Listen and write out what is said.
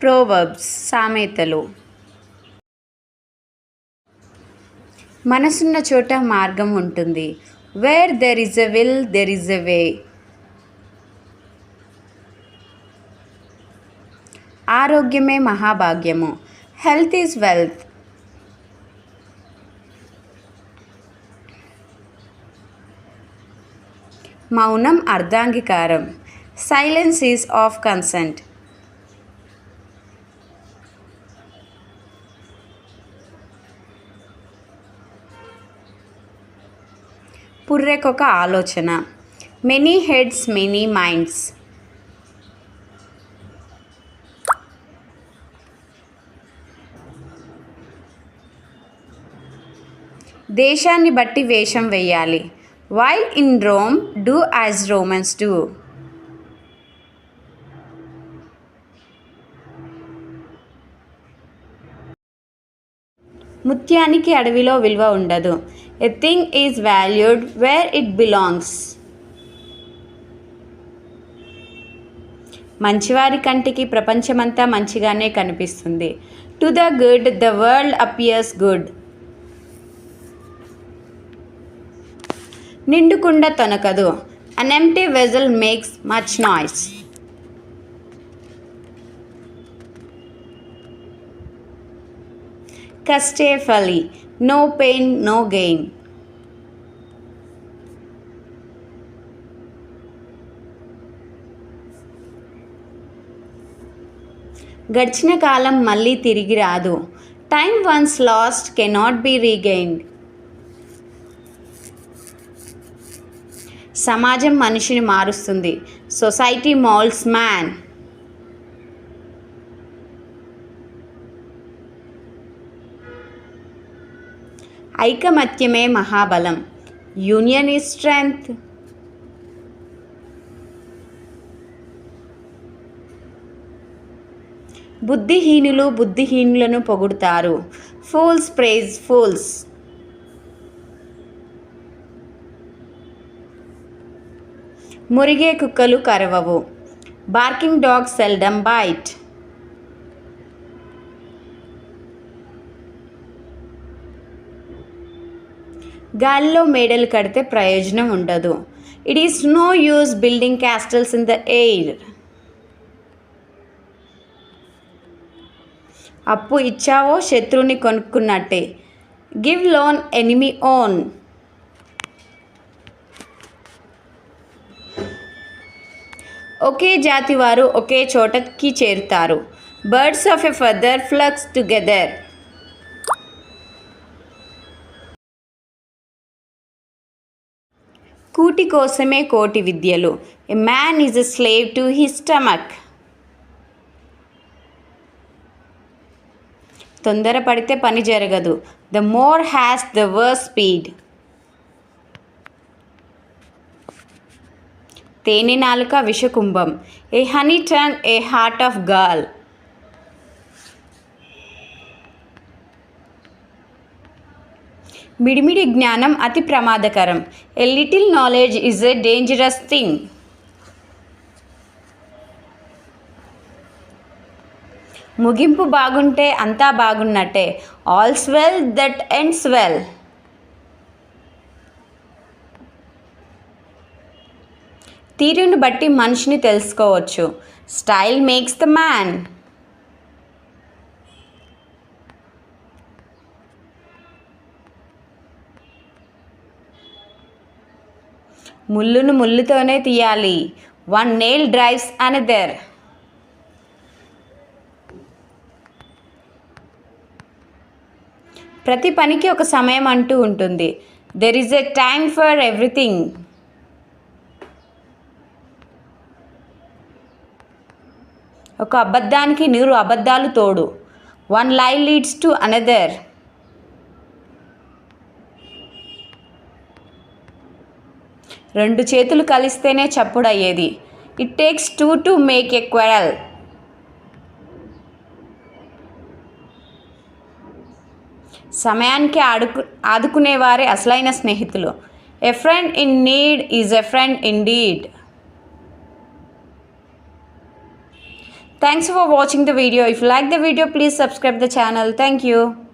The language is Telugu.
ప్రోవర్బ్స్ సామెతలు. మనసున్న చోట మార్గం ఉంటుంది. Where there is a will there is a way. ఆరోగ్యమే మహాభాగ్యము. Health is wealth. మౌనం అర్ధాంగీకారం. Silence is half consent. పుర్రెకొక ఆలోచన. Many heads many minds. దేశాన్ని బట్టి వేషం వేయాలి. While in Rome do as Romans do. ముత్యానికి అడవిలో విలువ ఉండదు. A thing is valued where it belongs. మంచివారి కంటికి ప్రపంచమంతా మంచిగానే కనిపిస్తుంది. To the good the world appears good. నిండుకుండ తొనకదు. An empty vessel makes much noise. కష్టే ఫలి. No pain no gain. గడిచిన కాలం మళ్ళీ తిరిగి రాదు. Time once lost cannot be regained. సమాజం మనిషిని మారుస్తుంది. Society moulds man. ఐకమత్యమే మహాబలం. Union is strength. బుద్ధిహీనులు బుద్ధిహీనులను పొగుడుతారు. Fools praise fools. మురిగే కుక్కలు కరవవు. Barking dogs seldom bite. గాలిలో మేడలు కడితే ప్రయోజనం ఉండదు. It is no use building castles in the air. అప్పు ఇచ్చావో శత్రువుని కొనుక్కున్నట్టే. Give loan enemy own. ఒకే జాతి వారు ఒకే చోటకి చేరుతారు. Birds of a feather flocks together. కూటి కోసమే కోటి విద్యలు. A man is a slave to his stomach. తొందరపడితే పని జరగదు. The more haste the worse speed. తేనె నాలుక విషకుంభం. A honey tongue a heart of gall. మిడిమిడి జ్ఞానం అతి ప్రమాదకరం. A little knowledge is a dangerous thing. ముగింపు బాగుంటే అంతా బాగున్నట్టే. All's well that ends well. తీరును బట్టి మనిషిని తెలుసుకోవచ్చు. Style makes the man. ముళ్ళును ముళ్ళుతోనే తీయాలి. One nail drives another. ప్రతి పనికి ఒక సమయం అంటూ ఉంటుంది. There is a time for everything. ఒక అబద్ధానికి 100 అబద్ధాలు తోడు. వన్ లై లీడ్స్ టు అనదర్. రెండు చేతులు కలిస్తేనే చప్పుడయ్యేది. It takes 2 to make a quarrel. సమయానికి ఆదుకునేవారే అసలైన స్నేహితులు. A friend in need is a friend in deed. Thanks for watching the video. If you like the video, please subscribe the channel. Thank you.